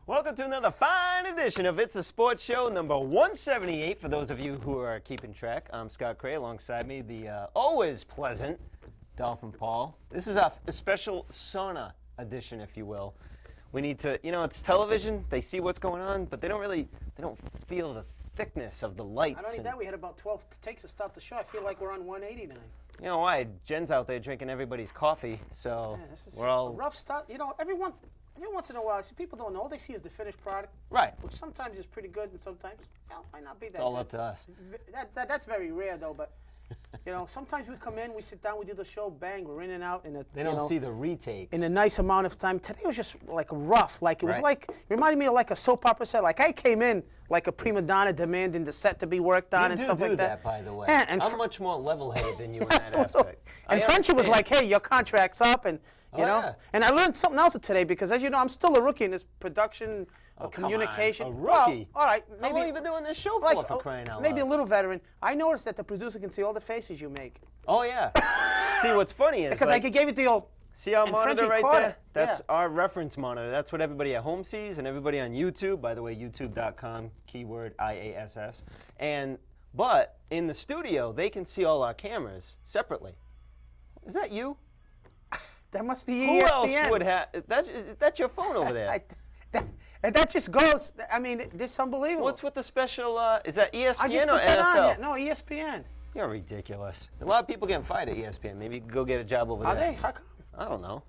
Welcome to another fine edition of It's a Sports Show, number 178. For those of you who are keeping track, I'm Scott Cray. Alongside me, the always pleasant Dolphin Paul. This is a special sauna edition, if you will. We need to, it's television. They see what's going on, but they don't feel the thickness of the lights. Not only that, we had about 12 takes to start the show. I feel like we're on 189. You know why? Jen's out there drinking everybody's coffee, so yeah, this is we're all a rough start. Every once in a while, I see people don't know. All they see is the finished product. Right. Which sometimes is pretty good and sometimes might not be that It's all good. up to us. That's very rare, though, but sometimes we come in, we sit down, we do the show, bang, we're in and out. They don't see the retakes. In a nice amount of time. Today was just like rough. Like it was it reminded me of like a soap opera set. Like I came in like a prima donna demanding the set to be worked on and stuff like that. You do that, by the way. Yeah, I'm much more level-headed than you in that aspect. And Friendship was like, hey, your contract's up, and you know. Yeah. And I learned something else today because, as you know, I'm still a rookie in this production communication. Come on. A rookie? Well, all right. How Maybe, long have you been doing this show for crying out loud? Maybe a little veteran. I noticed that the producer can see all the faces you make. Oh, yeah. See, what's funny is... Because I gave it the old... See our monitor right there? That's yeah. our reference monitor. That's what everybody at home sees and everybody on YouTube. By the way, youtube.com, keyword IASS. But in the studio, they can see all our cameras separately. Is that you? That must be Who ESPN. else would have... That's your phone over there. And that just goes... I mean, this is unbelievable. What's with the special... is that ESPN I just or put that NFL? on. Yeah. No, ESPN. You're ridiculous. A lot of people getting fired at ESPN. Maybe you could go get a job over there. Are they? How come? I don't know.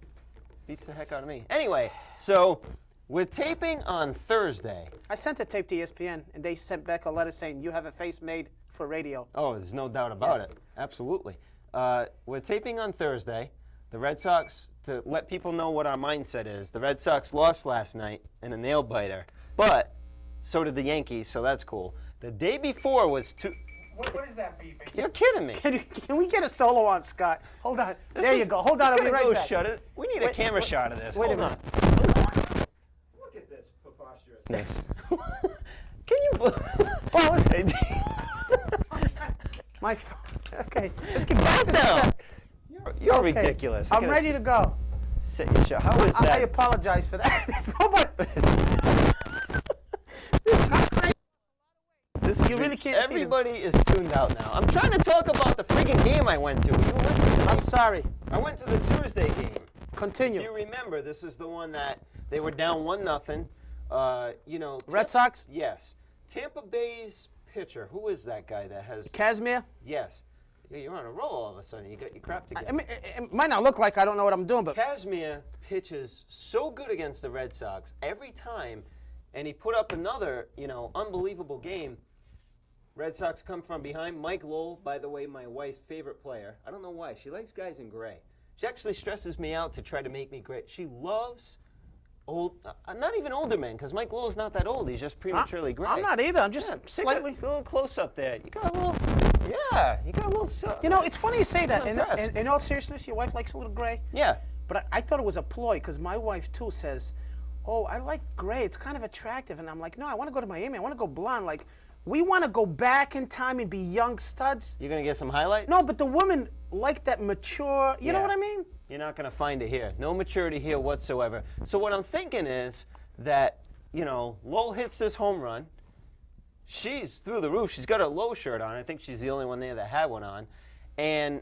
Beats the heck out of me. Anyway, so we're taping on Thursday. I sent a tape to ESPN, and they sent back a letter saying, you have a face made for radio. Oh, there's no doubt about it. Absolutely. We're taping on Thursday. The Red Sox, to let people know what our mindset is, the Red Sox lost last night in a nail-biter, but so did the Yankees, so that's cool. The day before was What is that beeping? You're kidding me. Can we get a solo on, Scott? Hold on. There you go. Hold on. I'll be right back. Shut it. We need a camera shot of this. Wait Hold a on. minute. Look at this preposterousness. Can you... Well, listen. My phone. Okay. Let's get back to down. You're Okay. ridiculous. I'm ready to go. Sit your shot. How is that? I apologize for that. There's nobody. You really can't see them. Everybody is tuned out now. I'm trying to talk about the freaking game I went to. Will you listen to me? I'm sorry. I went to the Tuesday game. Continue. If you remember, this is the one that they were down 1-0. Red Sox? Yes. Tampa Bay's pitcher. Who is that guy that has... Casimir? Yes. Yeah, you're on a roll all of a sudden. You got your crap together. I mean, it might not look like I don't know what I'm doing, but... Casimir pitches so good against the Red Sox every time, and he put up another, unbelievable game. Red Sox come from behind. Mike Lowell, by the way, my wife's favorite player. I don't know why. She likes guys in gray. She actually stresses me out to try to make me gray. She loves old, not even older men, because Mike Lowell's not that old. He's just prematurely gray. I'm not either. I'm just slightly... Take a little close up there. You got a little... Yeah, you got a little... it's funny you say that. I'm In all seriousness, your wife likes a little gray? Yeah. But I thought it was a ploy, because my wife, too, says, oh, I like gray. It's kind of attractive. And I'm like, no, I want to go to Miami. I want to go blonde. Like, we want to go back in time and be young studs. You're going to get some highlights? No, but the women like that mature, you know what I mean? You're not going to find it here. No maturity here whatsoever. So what I'm thinking is that, Lowell hits this home run. She's through the roof. She's got her low shirt on. I think she's the only one there that had one on. And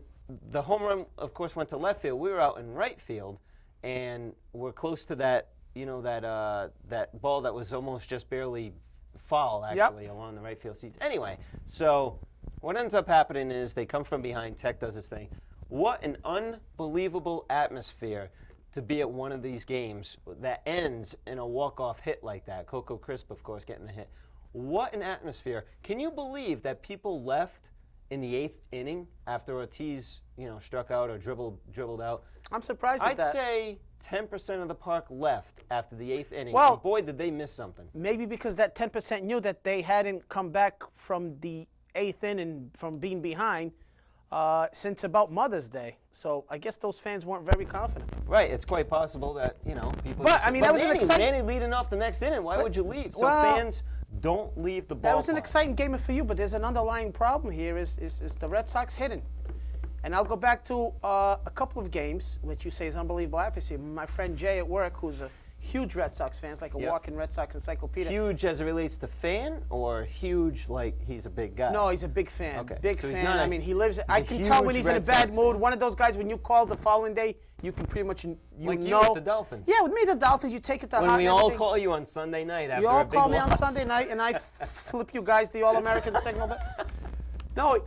the home run, of course, went to left field. We were out in right field, and we're close to that, that ball that was almost just barely foul, actually, along the right field seats. Anyway, so what ends up happening is they come from behind. Tech does its thing. What an unbelievable atmosphere to be at one of these games that ends in a walk-off hit like that. Coco Crisp, of course, getting the hit. What an atmosphere. Can you believe that people left in the 8th inning after Ortiz, struck out or dribbled out? I'm surprised at that. I'd say 10% of the park left after the 8th inning. Well, and boy, did they miss something. Maybe because that 10% knew that they hadn't come back from the 8th inning from being behind since about Mother's Day. So I guess those fans weren't very confident. Right. It's quite possible that, people... But, I mean, that was an exciting... Manny leading off the next inning. Why would you leave? So well, fans don't leave the ballpark. That was an exciting game for you, but there's an underlying problem here is the Red Sox hitting. And I'll go back to a couple of games, which you say is unbelievable. Obviously, my friend Jay at work, who's a huge Red Sox fans, like a Yep. walking Red Sox encyclopedia. Huge as it relates to fan, or huge like he's a big guy? No, he's a big fan. Okay, Big so he's fan. not I a- mean, he lives. he's I a can tell when huge he's in a Red bad Sox mood. fan. One of those guys, when you call the following day, you can pretty much Like you know. with the Dolphins. Yeah, with me, the Dolphins, you take it to heart. When we and all everything. call you on Sunday night after You all a big call me on loss. Sunday night, and I flip you guys the All-American signal. But no,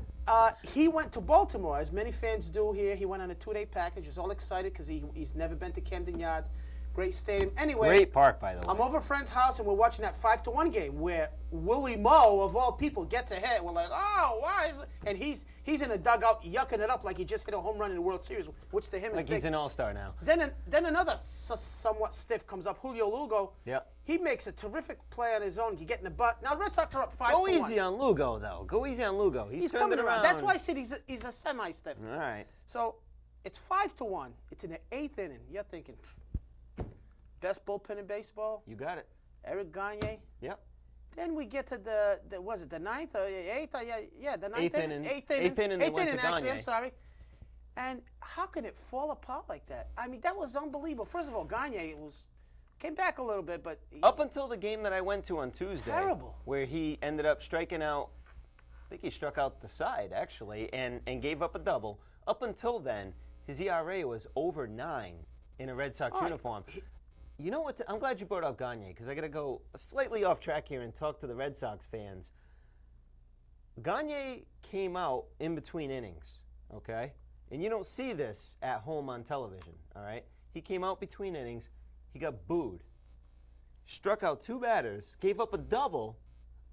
he went to Baltimore, as many fans do here. He went on a 2-day package. He's all excited because he's never been to Camden Yards. Great stadium. Anyway, Great park, by the way. I'm over a friend's house, and we're watching that 5-1 game where Willie Moe, of all people, gets a hit. We're like, oh, why is it? And he's in a dugout yucking it up like he just hit a home run in the World Series, which to him is Like big. he's an all-star now. Then another somewhat stiff comes up, Julio Lugo. Yep. He makes a terrific play on his own. He get in the butt. Now Red Sox are up 5-1. Go easy on Lugo, though. Go easy on Lugo. He's turned coming it around. That's why I said he's a semi-stiff. All right. So it's 5-1. It's in the 8th inning. You're thinking, best bullpen in baseball, You got it. Eric Gagne. Yep. Then we get to the was it the 9th or 8th? Yeah, the 9th Eighth inning. inning. 8th inning. Eighth inning, they 8th went inning, to actually. Gagne. I'm sorry. And how can it fall apart like that? I mean, that was unbelievable. First of all, Gagne came back a little bit, but Up until the game that I went to on Tuesday, Terrible. where he ended up striking out, I think he struck out the side, actually, and gave up a double. Up until then, his ERA was over 9 in a Red Sox Oh, uniform. You know what? I'm glad you brought up Gagne, because I got to go slightly off track here and talk to the Red Sox fans. Gagne came out in between innings, okay? And you don't see this at home on television, all right? He came out between innings. He got booed. Struck out 2 batters, gave up a double,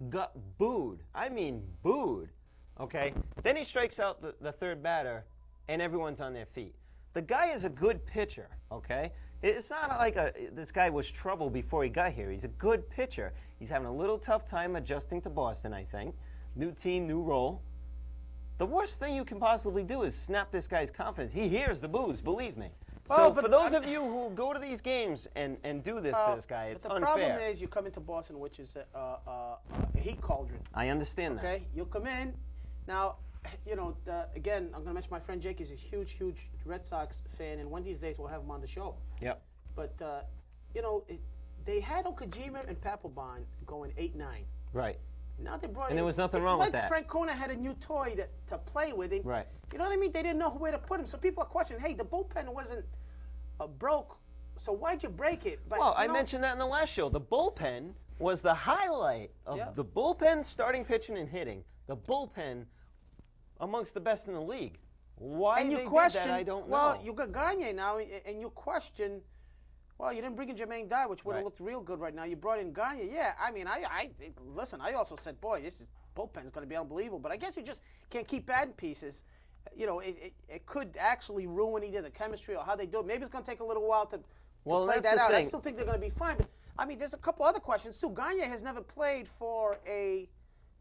got booed. I mean booed, okay? Then he strikes out the 3rd batter, and everyone's on their feet. The guy is a good pitcher, okay? It's not like this guy was trouble before he got here. He's a good pitcher. He's having a little tough time adjusting to Boston, I think. New team, new role. The worst thing you can possibly do is snap this guy's confidence. He hears the boos, believe me. Well, So but for those of you who go to these games and do this to this guy, it's but the unfair. problem is you come into Boston, which is a heat cauldron. I understand that. Okay, you'll come in. Now, you know, again, I'm going to mention my friend Jake is a huge Red Sox fan, and one of these days we'll have him on the show. Yep. But, you know, they had Okajima and Papelbon going 8-9. Right. Now they brought And there was nothing wrong with that. It's like Francona had a new toy to play with. And, Right. You know what I mean? They didn't know where to put him. So people are questioning, hey, the bullpen wasn't broke, so why'd you break it? But, Well, you I know, mentioned that in the last show. The bullpen was the highlight of Yeah. the bullpen starting pitching and hitting. The bullpen amongst the best in the league. Why and you they question, did that, I don't know. well, you got Gagne now, and you question, well, you didn't bring in Jermaine Dye, which would have Right. looked real good right now. You brought in Gagne. Yeah, I mean, listen, I also said, boy, this bullpen's going to be unbelievable. But I guess you just can't keep adding pieces. You know, it could actually ruin either the chemistry or how they do it. Maybe it's going to take a little while to Well, play that's that the out. I thing. still think they're going to be fine. But, I mean, there's a couple other questions, too. Gagne has never played for a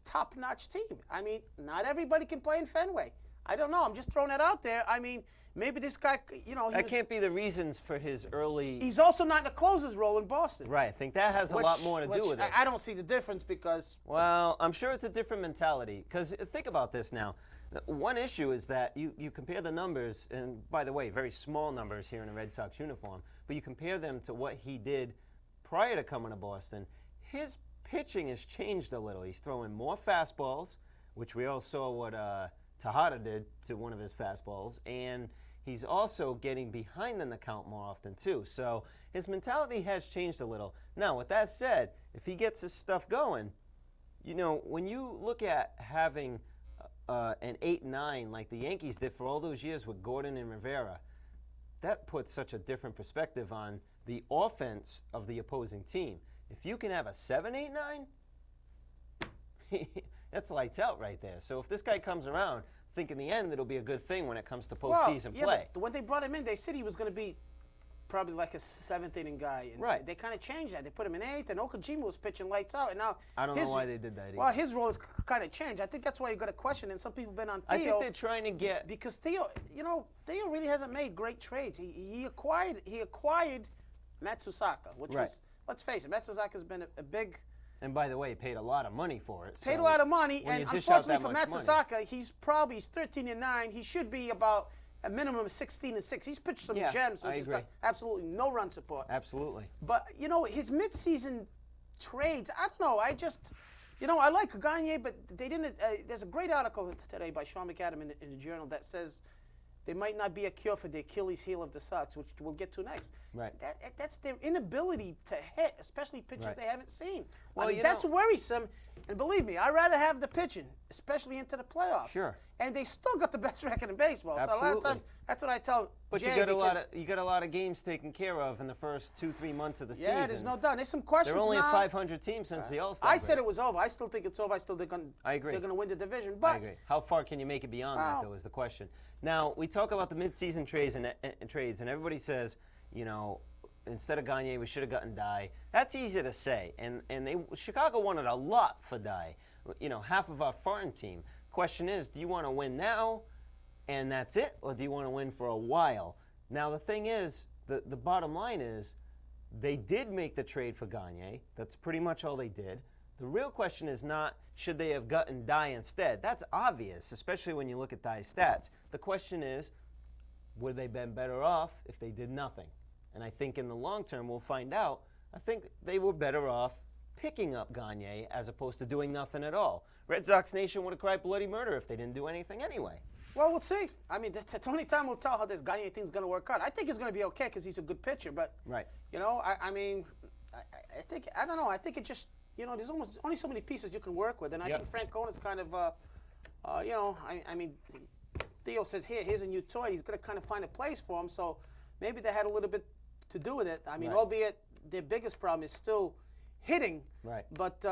top-notch team. I mean, not everybody can play in Fenway. I don't know. I'm just throwing that out there. I mean, maybe this guy, you know, That can't be the reasons for his early. he's also not in the closer's role in Boston. Right. I think that has a lot more to do with it. I don't see the difference because Well, I'm sure it's a different mentality. Because think about this now. One issue is that you compare the numbers, and by the way, very small numbers here in a Red Sox uniform, but you compare them to what he did prior to coming to Boston. His pitching has changed a little. He's throwing more fastballs, which we all saw what Tejada did to one of his fastballs, and he's also getting behind in the count more often too. So his mentality has changed a little. Now, with that said, if he gets his stuff going, you know, when you look at having an 8-9 like the Yankees did for all those years with Gordon and Rivera, that puts such a different perspective on the offense of the opposing team. If you can have a 7-8-9, that's lights out right there. So if this guy comes around, I think in the end it'll be a good thing when it comes to postseason play. But when they brought him in, they said he was going to be probably like a 7th inning guy. And Right. They kind of changed that. They put him in 8th, and Okajima was pitching lights out. And now I don't know why they did that either. Well, his role has kind of changed. I think that's why you got a question, and some people have been on Theo. I think they're trying to get. Because Theo, you know, Theo really hasn't made great trades. He acquired Matsusaka, which Right. was, let's face it, Matsusaka's been a big. And by the way, paid a lot of money for it. Paid so a lot of money, when and you dish out unfortunately that for much money- Matsusaka, he's 13-9. He should be about a minimum of 16-6. He's pitched some Yeah, gems, so I he's agree. got absolutely no run support. Absolutely. But, you know, his midseason trades, I don't know. I just, you know, I like Gagne, but they didn't. There's a great article today by Sean McAdam in the Journal that says there might not be a cure for the Achilles heel of the Sox, which we'll get to next. Right. That's their inability to hit, especially pitchers Right. they haven't seen. Well, I mean, you that's know- worrisome. And believe me, I'd rather have the pitching, especially into the playoffs. Sure. And they still got the best record in baseball. So a lot of Absolutely. time, that's what I tell But Jay, you got because- you got a lot of games taken care of in the first 2-3 months of the season. Yeah, there's no doubt. There's some questions They're only now. a 500 team since the All-Star I break. said it was over. I still think it's over. I still think I agree. they're going to win the division. But I agree. How far can you make it beyond Well- that, though, is the question. Now, we talk about the midseason trades and everybody says, you know, instead of Gagne, we should have gotten Dye. That's easy to say. And Chicago wanted a lot for Dye. You know, half of our foreign team. Question is, do you want to win now and that's it? Or do you want to win for a while? Now, the thing is, the bottom line is, they did make the trade for Gagne. That's pretty much all they did. The real question is not, should they have gotten Dye instead? That's obvious, especially when you look at Dye's stats. The question is, would they been better off if they did nothing? And I think in the long term, we'll find out. I think they were better off picking up Gagne as opposed to doing nothing at all. Red Sox Nation would have cried bloody murder if they didn't do anything anyway. well, we'll see. I mean, the only time we'll tell how this Gagne thing's going to work out. I think it's going to be okay because he's a good pitcher. But Right. you know, I mean, I think I don't know. I think it just, you know, there's only so many pieces you can work with, and I Yep. think Francona's kind of, you know, I mean, Theo says here's a new toy. He's going to kind of find a place for him. So maybe they had a little bit to do with it. I mean, Right. albeit their biggest problem is still hitting. Right. But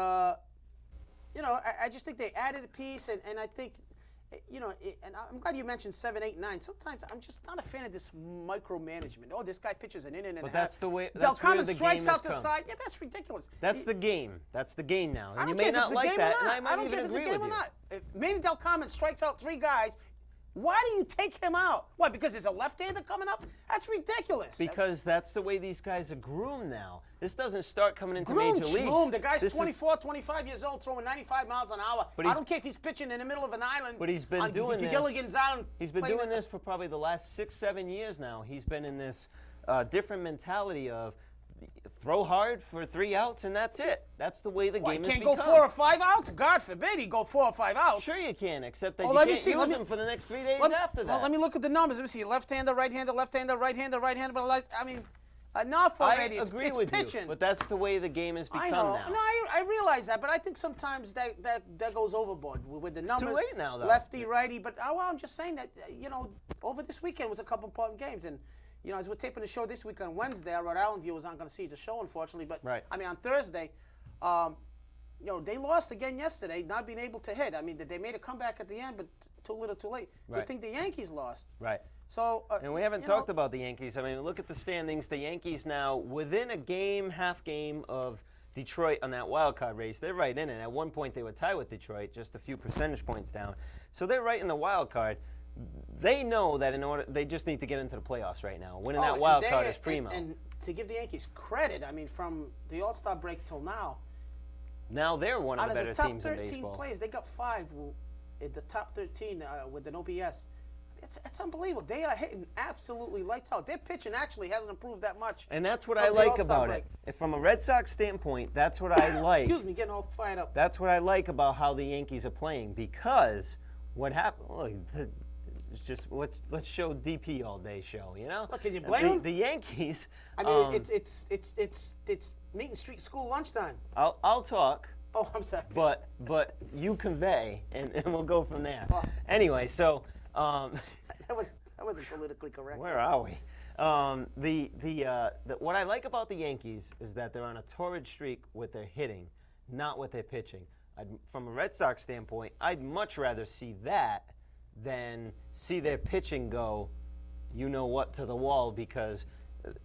you know, I just think they added a piece, and I think, you know, and I'm glad you mentioned 7, 8, 9. Sometimes I'm just not a fan of this micromanagement. Oh, this guy pitches an inning and a half. that's the way- Del that's where Carmen the strikes game out has the come. side. Yeah, that's ridiculous. That's the game. That's the game now. I And you don't may care if not it's a like game that, or and not. I might don't even care if it's agree a game with or you. not. If Manny Del Carmen strikes out 3 guys, why do you take him out? Why? Because there's a left-hander coming up? That's ridiculous. Because that's the way these guys are groomed now. This doesn't start coming into Groomed, major leagues. schloomed. The guy's This is- 24, 25 years old, throwing 95 miles an hour. But I he's- don't care if he's pitching in the middle of an island. But he's been on doing this. Gilligan's Island. He's been playing doing it- this for probably the last 6-7 years now. He's been in this different mentality of throw hard for 3 outs and that's it. That's the way the Well, he game has can't become. go 4 or 5 outs? God forbid he go 4 or 5 outs. Sure you can, except that Oh, you let me can't see, use let me- them for the next 3 days Let- after that. Well, let me look at the numbers. Let me see. Left-hander, right-hander, left-hander, right-hander, right-hander. But I mean, enough I already. agree it's with pitching. you, but that's the way the game has become I know. now. No, I realize that, but I think sometimes that goes overboard with the too numbers. late now, though. Lefty, righty. But well, I'm just saying that you know, over this weekend was a couple important games, and you know, as we're taping the show this week on Wednesday, our Rhode Island viewers aren't going to see the show, unfortunately. But Right. I mean, on Thursday, you know, they lost again yesterday, not being able to hit. I mean, they made a comeback at the end, but too little, too late. Right. Good thing the Yankees lost. Right. So. And we haven't you talked know, about the Yankees. I mean, look at the standings. The Yankees now within a game, half game of Detroit on that wild card race. They're right in it. At one point, they were tied with Detroit, just a few percentage points down. So they're right in the wild card. They know that they just need to get into the playoffs right now. Winning that and wild they- card is primo. And to give the Yankees credit, I mean, from the All-Star break till now, Now they're one of out the of better the top teams in 13 baseball. players, they got 5 in the top 13 with an OPS. It's unbelievable. They are hitting absolutely lights out. Their pitching actually hasn't improved that much. And that's what from I the like All-Star about break. it. If from a Red Sox standpoint, that's what I like. Excuse me, getting all fired up. That's what I like about how the Yankees are playing, because what happened? Look, it's just let's show DP all day show. You know. Look, can you blame 'em? The Yankees? I mean, it's Meeting Street School lunchtime. I'll talk, Oh, I'm sorry. but you convey, and we'll go from there. Oh. Anyway, so that wasn't politically correct. where are we? What I like about the Yankees is that they're on a torrid streak with their hitting, not with their pitching. From a Red Sox standpoint, I'd much rather see that than see their pitching go, you know what, to the wall, because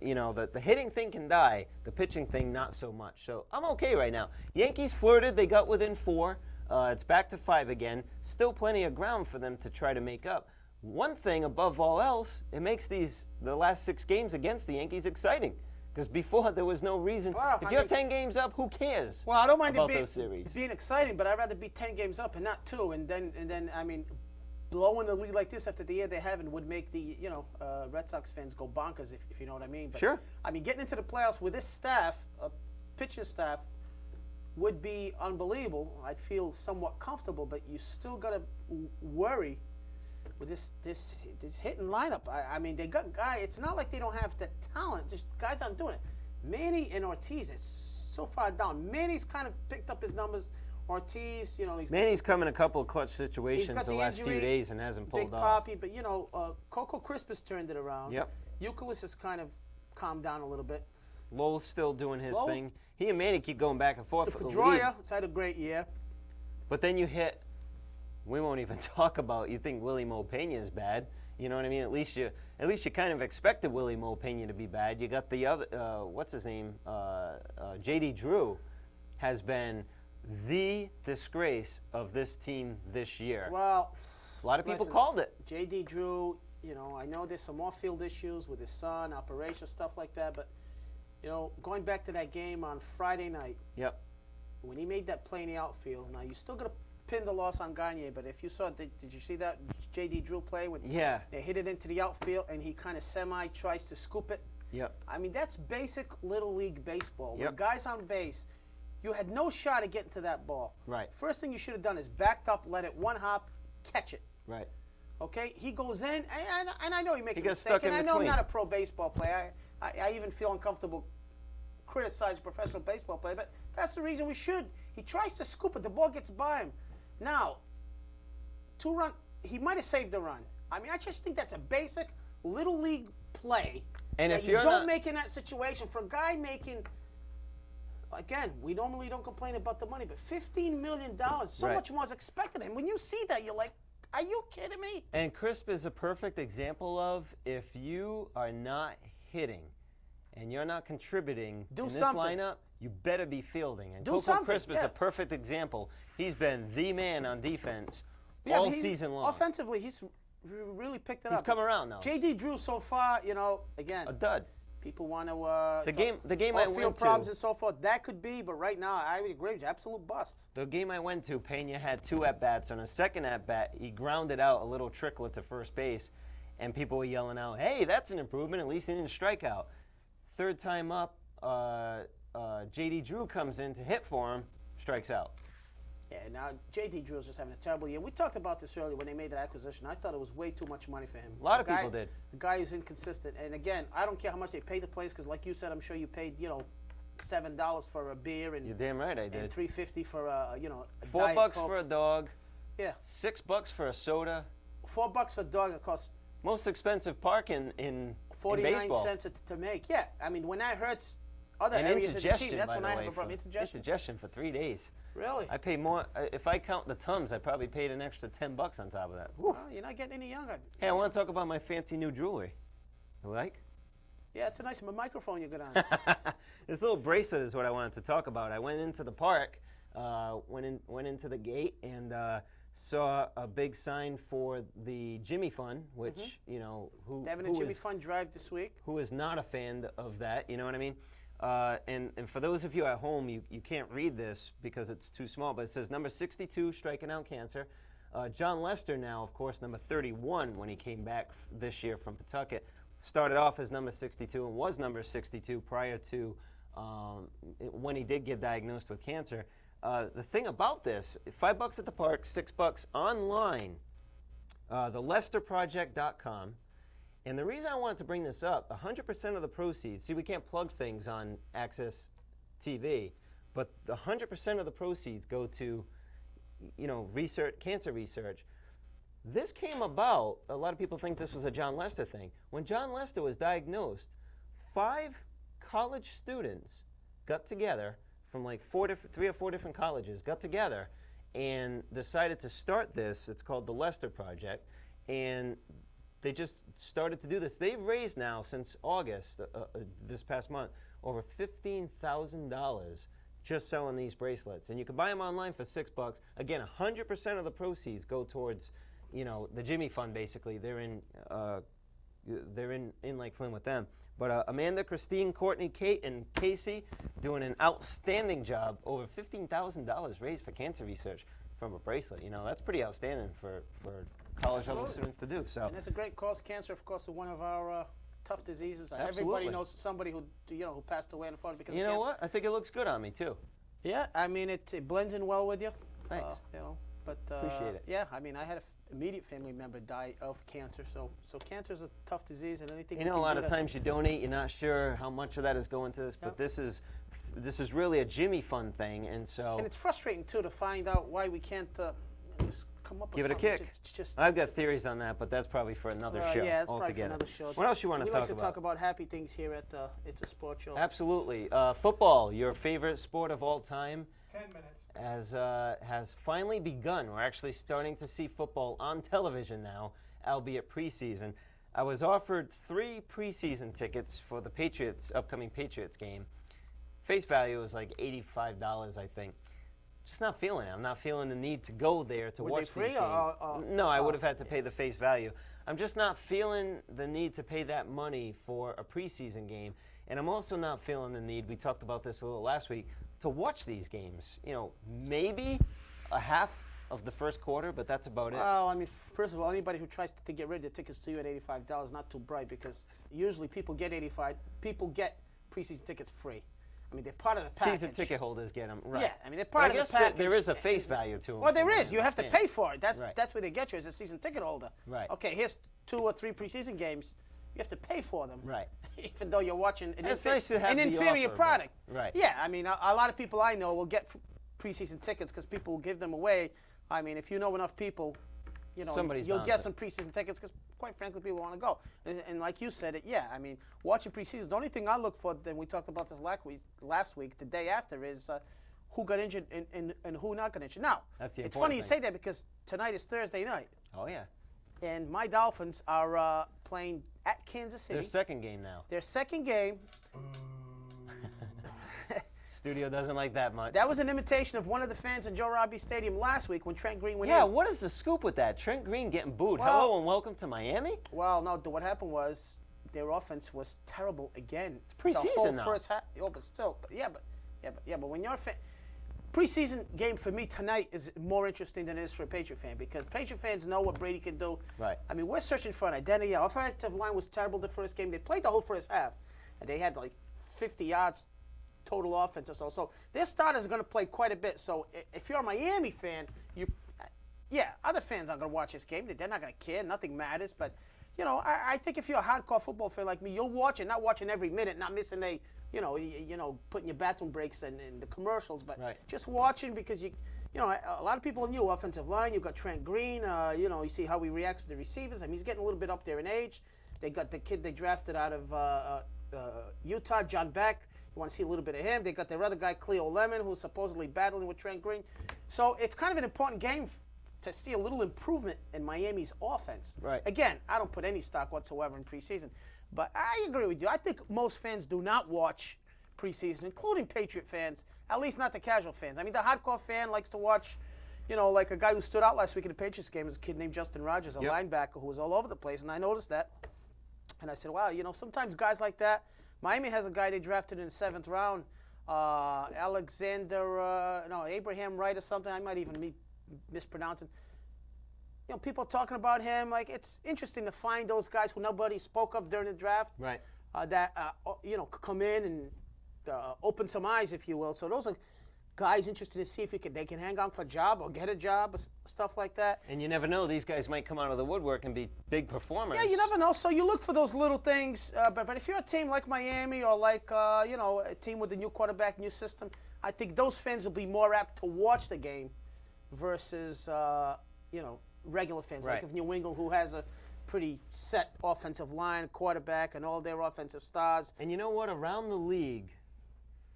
you know the hitting thing can die, the pitching thing not so much. So I'm okay right now. Yankees flirted, they got within 4. It's back to 5 again. Still plenty of ground for them to try to make up. One thing above all else, it makes the last 6 games against the Yankees exciting. Because before there was no reason. Well, if I you're mean- 10 games up, who cares? Well, I don't mind about it those series. being exciting, but I'd rather be 10 games up and not 2. And then I mean, blowing the lead like this after the year they're having would make the Red Sox fans go bonkers, if you know what I mean. But, Sure. I mean, getting into the playoffs with this staff, pitching staff, would be unbelievable. I'd feel somewhat comfortable, but you still got to worry with this hitting lineup. I mean, they got guys. It's not like they don't have the talent. Just guys aren't doing it. Manny and Ortiz is so far down. Manny's kind of picked up his numbers. Ortiz, Manny's come in a couple of clutch situations got the the last few injury, days and hasn't pulled Big off. Papi, but Coco Crisp has turned it around. Yep. Euclid has kind of calmed down a little bit. Lowell's still doing his Lowell? thing. He and Manny keep going back and forth for the lead. Pedroia has had a great year. But then you hit, we won't even talk about, you think Willie Mo Pena is bad. You know what I mean? At least you kind of expected Willie Mo Pena to be bad. You got the other, what's his name? J.D. Drew has been the disgrace of this team this year. Well, a lot of people listen, called it. J.D. Drew, I know there's some off-field issues with his son, operation, stuff like that, but, going back to that game on Friday night, Yep. when he made that play in the outfield, now you still got to pin the loss on Gagne, but if you saw, did you see that J.D. Drew play when Yeah. they hit it into the outfield and he kind of tries to scoop it? Yep. I mean, that's basic Little League baseball. Yep. When guys on base, you had no shot at getting to that ball. Right. First thing you should have done is backed up, let it one hop, catch it. Right. Okay? He goes in, and I know he makes He a gets mistake, stuck and in I know I'm between. not a pro baseball player. I even feel uncomfortable criticizing professional baseball player, but that's the reason we should. He tries to scoop it, the ball gets by him. Now, 2-run, he might have saved a run. I mean, I just think that's a basic Little League play And that if you you're don't not- make in that situation. For a guy making, again, we normally don't complain about the money, but $15 million, so Right. much more is expected. And when you see that, you're like, are you kidding me? And Crisp is a perfect example of if you are not hitting and you're not contributing Do in this something. lineup, you better be fielding. And Do Coco something, Crisp is yeah. a perfect example. He's been the man on defense Yeah, all but he's- season long. Offensively, he's really picked it He's up. come around now. J.D. Drew so far, again, A dud. people want to The game I off-field went problems to, and so forth. That could be, but right now, I would agree with you. Absolute bust. the game I went to, Pena had 2 at-bats. On a second at-bat, he grounded out a little tricklet to first base, and people were yelling out, hey, that's an improvement. At least he didn't strike out. Third time up, J.D. Drew comes in to hit for him, strikes out. Yeah, now J.D. Drew's just having a terrible year. We talked about this earlier when they made that acquisition. I thought it was way too much money for him. A lot of people did. A guy who's inconsistent. And again, I don't care how much they pay the players because, like you said, I'm sure you paid, $7 for a beer and You're damn right I did. and $3.50 for a $4 Diet Coke. for a dog, Yeah, $6 for a soda. $4 for a dog that costs Most expensive park in 49 baseball. cents to make. Yeah, I mean when that hurts other And areas of the team, indigestion, that's by when the I have way, a problem. for- Indigestion. for 3 days. Really? I pay more. If I count the Tums, I probably paid an extra $10 on top of that. Well, you're not getting any younger. Hey, I want to talk about my fancy new jewelry. You like? Yeah, it's a nice microphone you got on. This little bracelet is what I wanted to talk about. I went into the park, went into the gate, and saw a big sign for the Jimmy Fund, which who Having who a Jimmy is- Fund drive this week. who is not a fan of that, you know what I mean? And for those of you at home, you can't read this because it's too small, but it says number 62, striking out cancer. John Lester now, of course, number 31 when he came back this year from Pawtucket. Started off as number 62 and was number 62 prior to when he did get diagnosed with cancer. The thing about this, $5 at the park, $6 online, thelesterproject.com. And the reason I wanted to bring this up, 100% of the proceeds, see, we can't plug things on Access TV, but 100% of the proceeds go to, research, cancer research. This came about, a lot of people think this was a John Lester thing. When John Lester was diagnosed, 5 college students got together from like 3 or 4 different colleges, got together and decided to start this. It's called the Lester Project. And they just started to do this. They've raised now, since August, this past month, over $15,000 just selling these bracelets. And you can buy them online for $6. Again, 100% of the proceeds go towards, the Jimmy Fund, basically. They're in Lake Flynn with them. But Amanda, Christine, Courtney, Kate, and Casey doing an outstanding job. Over $15,000 raised for cancer research from a bracelet. That's pretty outstanding for college level Absolutely. students to do. So And it's a great cause. Cancer, of course, is one of our tough diseases. Absolutely. Everybody knows somebody who who passed away in the fall because you of know cancer. what? I think it looks good on me too. Yeah, I mean it blends in well with you. Thanks. But Appreciate it. Yeah, I mean I had an immediate family member die of cancer, so cancer is a tough disease, and anything You we know, a can lot do of to- times you donate, you're not sure how much of that is going to this, but this is really a Jimmy Fund thing, and so And it's frustrating too to find out why we can't just come up with give it a something. kick. Just I've got theories on that, but that's probably for another show yeah, it's probably for altogether. another show. What else you want we to talk like to about? talk about happy things here at It's a Sports Show. Absolutely. Football, your favorite sport of all time, 10 minutes. has finally begun. We're actually starting to see football on television now, albeit preseason. I was offered 3 preseason tickets for the Patriots, upcoming Patriots game. Face value was like $85, I think. Just not feeling it. I'm not feeling the need to go there to Were they watch free these games. or- No, I would have had to pay the face value. I'm just not feeling the need to pay that money for a preseason game. And I'm also not feeling the need, we talked about this a little last week, to watch these games. You know, maybe a half of the first quarter, but that's about it. Well, I mean, first of all, anybody who tries to get rid of the tickets to you at $85 not too bright, because usually people get preseason tickets free. I mean, they're part of the package. Season ticket holders get them, right. Yeah, I mean, they're But part I of the guess package. there is a face value to them. Well, there is. You have to pay for it. Right. That's where they get you as a season ticket holder. Right. Okay, here's 2 or 3 preseason games. You have to pay for them. Right. Even though you're watching an, It's nice to have an the inferior offer, but- product. right. Yeah, I mean, a lot of people I know will get preseason tickets because people will give them away. I mean, if you know enough people, Somebody's you'll bound get to. some preseason tickets because, quite frankly, people want to go. And like you said, I mean, watching preseason, the only thing I look for, then we talked about this last week, the day after, is who got injured and who not got injured. Now, That's the it's important funny you thing. say that because tonight is Thursday night, Oh, yeah. and my Dolphins are playing at Kansas City. Their second game now. Their second game. Studio doesn't like that much. That was an imitation of one of the fans in Joe Robbie Stadium last week when Trent Green went Yeah, in. what is the scoop with that? Trent Green getting booed. Well- Hello and welcome to Miami? Well, no, what happened was their offense was terrible again. It's preseason the whole now. first half. Oh, but still, but when you're a fan, preseason game for me tonight is more interesting than it is for a Patriot fan because Patriot fans know what Brady can do. Right. I mean, we're searching for an identity. Our offensive line was terrible the first game. They played the whole first half, and they had like 50 yards total offense or so. So their starters are going to play quite a bit. So if you're a Miami fan, other fans aren't going to watch this game. They're not going to care. Nothing matters. But, I think if you're a hardcore football fan like me, you'll watch it, not watching every minute, not missing putting your bathroom breaks and the commercials, but Right. just watching because a lot of people knew offensive line. You've got Trent Green. You see how he reacts to the receivers. I mean, he's getting a little bit up there in age. They got the kid they drafted out of Utah, John Beck. You want to see a little bit of him. They got their other guy, Cleo Lemon, who's supposedly battling with Trent Green. So it's kind of an important game to see a little improvement in Miami's offense. Right. Again, I don't put any stock whatsoever in preseason, but I agree with you. I think most fans do not watch preseason, including Patriot fans, at least not the casual fans. I mean, the hardcore fan likes to watch, like a guy who stood out last week in the Patriots game was a kid named Justin Rogers, a Yep. linebacker who was all over the place, and I noticed that. And I said, wow, sometimes guys like that. Miami has a guy they drafted in the 7th round, Abraham Wright or something. I might even be mispronouncing. People talking about him. Like, it's interesting to find those guys who nobody spoke of during the draft. Right. That come in and open some eyes, if you will. So those are guys interested to see if they can hang on for a job or get a job, or stuff like that. And you never know, these guys might come out of the woodwork and be big performers. Yeah, you never know. So you look for those little things. But if you're a team like Miami or like a team with a new quarterback, new system, I think those fans will be more apt to watch the game versus regular fans Right. like of New England, who has a pretty set offensive line, quarterback, and all their offensive stars. And you know what? Around the league,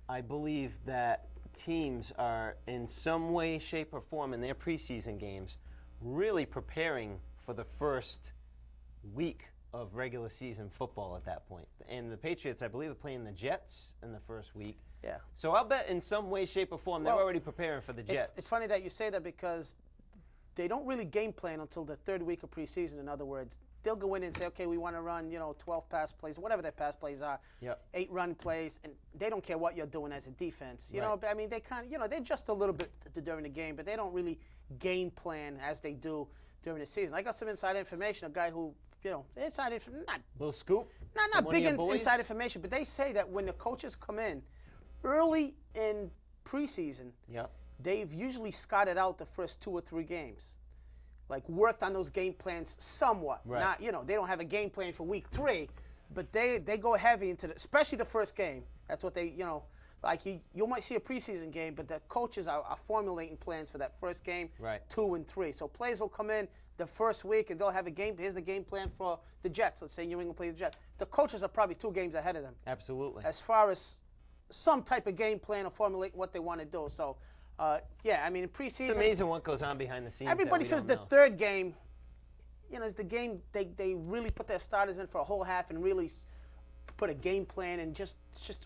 I believe that teams are in some way, shape, or form in their preseason games really preparing for the first week of regular season football at that point. And the Patriots, I believe, are playing the Jets in the first week. Yeah. So I'll bet in some way, shape, or form they're Well, already preparing for the Jets. It's funny that you say that because they don't really game plan until the 3rd week of preseason. In other words, they'll go in and say, okay, we want to run, 12 pass plays, whatever their pass plays are, Yep. 8 run plays, and they don't care what you're doing as a defense. You Right. know, but I mean, they kind of, they adjust a little bit during the game, but they don't really game plan as they do during the season. I got some inside information. A guy who, inside information, Little scoop. not from one big of your boys? inside information, but they say that when the coaches come in early in preseason, Yep. they've usually scouted out the first 2 or 3 games, like worked on those game plans somewhat. Right. Not, they don't have a game plan for week 3, but they go heavy into especially the first game. That's what they, like you might see a preseason game, but the coaches are formulating plans for that first game, Right. 2 and 3. So players will come in the first week and they'll have a game. Here's the game plan for the Jets. Let's say New England play the Jets. The coaches are probably 2 games ahead of them Absolutely. as far as some type of game plan or formulate what they want to do. So, in preseason, It's amazing what goes on behind the scenes. that everybody we says don't the know. third game, is the game they really put their starters in for a whole half and really put a game plan and just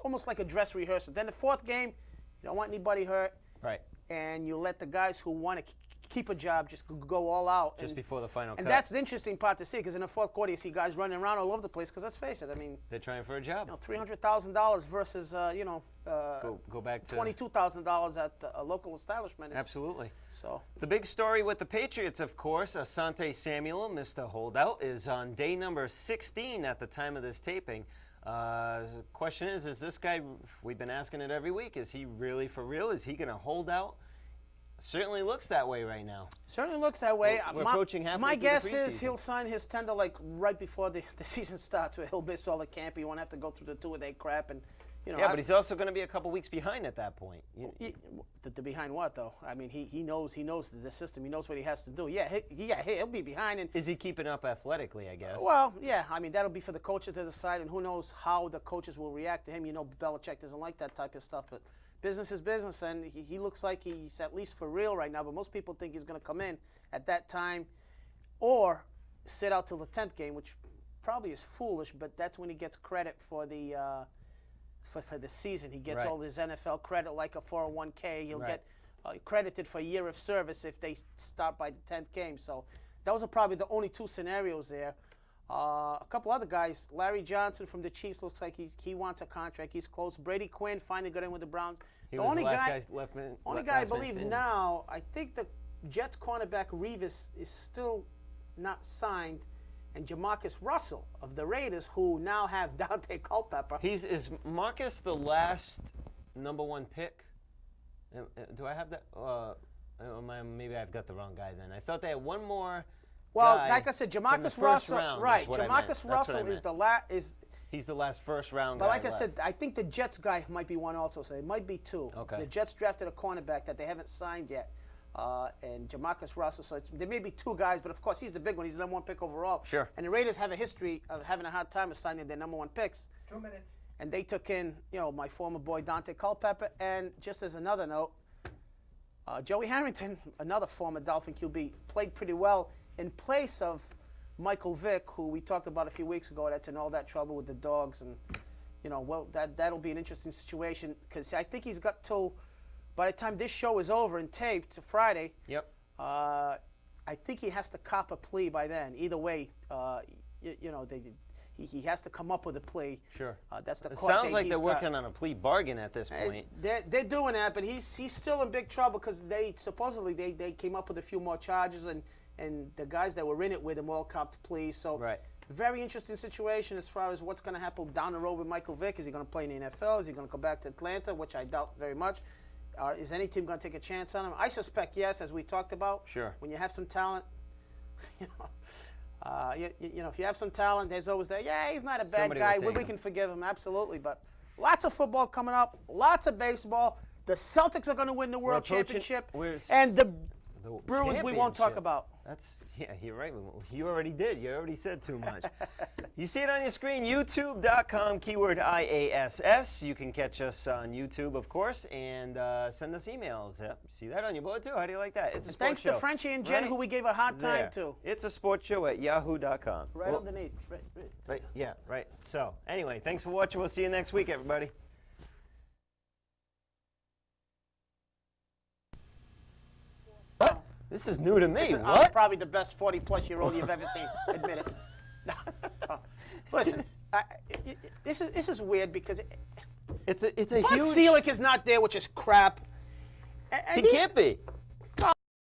almost like a dress rehearsal. Then the fourth game, you don't want anybody hurt, Right. and you let the guys who want to keep a job just go all out. Just and, before the final and cut. that's the interesting part to see, because in the fourth quarter you see guys running around all over the place. Because let's face it, They're trying for a job. $300,000 versus Go back to $22,000 at a local establishment. Absolutely. So The big story with the Patriots, of course, Asante Samuel, Mr. Holdout, is on day number 16 at the time of this taping. The question is this guy, we've been asking it every week, is he really for real? Is he going to hold out? Certainly looks that way right now. certainly looks that way. We're approaching halfway My through the guess is preseason. he'll sign his tender like right before the season starts, where he'll miss all the camp. He won't have to go through the 2-a-day crap, and Yeah, but he's also going to be a couple weeks behind at that point. The behind what though? He knows the system. He knows what he has to do. He'll be behind. And Is he keeping up athletically, I guess? well, yeah, that'll be for the coaches to decide, and who knows how the coaches will react to him. Belichick doesn't like that type of stuff, but business is business, and he looks like he's at least for real right now. But most people think he's going to come in at that time, or sit out till the 10th game, which probably is foolish. But that's when he gets credit for the for the season. He gets Right. all his NFL credit like a 401k. He'll Right. get credited for a year of service if they start by the 10th game. So those are probably the only 2 scenarios there. A couple other guys. Larry Johnson from the Chiefs looks like he wants a contract. He's close. Brady Quinn finally got in with the Browns. He was the last guy I believe now, I think the Jets cornerback Revis is still not signed, and Jamarcus Russell of the Raiders, who now have Dante Culpepper. Is Marcus the last number 1 pick? Do I have that? Maybe I've got the wrong guy then. I thought they had one more. Well, guy like I said, from the Jamarcus first Russell, round is right? what I meant. Jamarcus That's what I Russell is meant. the last. He's the last first round But guy like I left. said, I think the Jets guy might be one also, so it might be 2. Okay. The Jets drafted a cornerback that they haven't signed yet, and Jamarcus Russell. So there may be 2 guys, but of course he's the big one. He's the number 1 pick overall. Sure. And the Raiders have a history of having a hard time assigning their number 1 picks. 2 minutes. And they took in, my former boy Dante Culpepper. And just as another note, Joey Harrington, another former Dolphin QB, played pretty well in place of Michael Vick, who we talked about a few weeks ago. That's in all that trouble with the dogs, and that'll be an interesting situation, because I think he's got till by the time this show is over and taped Friday. Yep. I think he has to cop a plea by then. Either way, he has to come up with a plea. Sure. That's the It court sounds date like he's they're got. working on a plea bargain at this point. They're doing that, but he's still in big trouble, because they supposedly they came up with a few more charges, and the guys that were in it with him all copped pleas. So Right. very interesting situation as far as what's going to happen down the road with Michael Vick. Is he going to play in the NFL? Is he going to go back to Atlanta, which I doubt very much? Is any team going to take a chance on him? I suspect yes, as we talked about. Sure. When you have some talent, if you have some talent, there's always that. Yeah, he's not a bad Somebody will guy. take We him. can forgive him, absolutely. But lots of football coming up, lots of baseball. The Celtics are going to win the World approaching- Championship, we're and the The Bruins we won't talk championship. about. You're right. You already did. You already said too much. You see it on your screen, youtube.com, keyword IASS. You can catch us on YouTube, of course, and send us emails. Yep. See that on your board, too? How do you like that? It's a sports Thanks show. to Frenchie and Jen, Right who we gave a hard time there. to. It's a sports show at yahoo.com. Right Well, underneath. Right. Yeah, right. So, anyway, thanks for watching. We'll see you next week, everybody. What? This is new to me. I'm What? probably the best 40-plus-year-old you've ever seen. Admit it. Listen, this is weird, because It's a Bud huge. Selig is not there, which is crap. He can't be.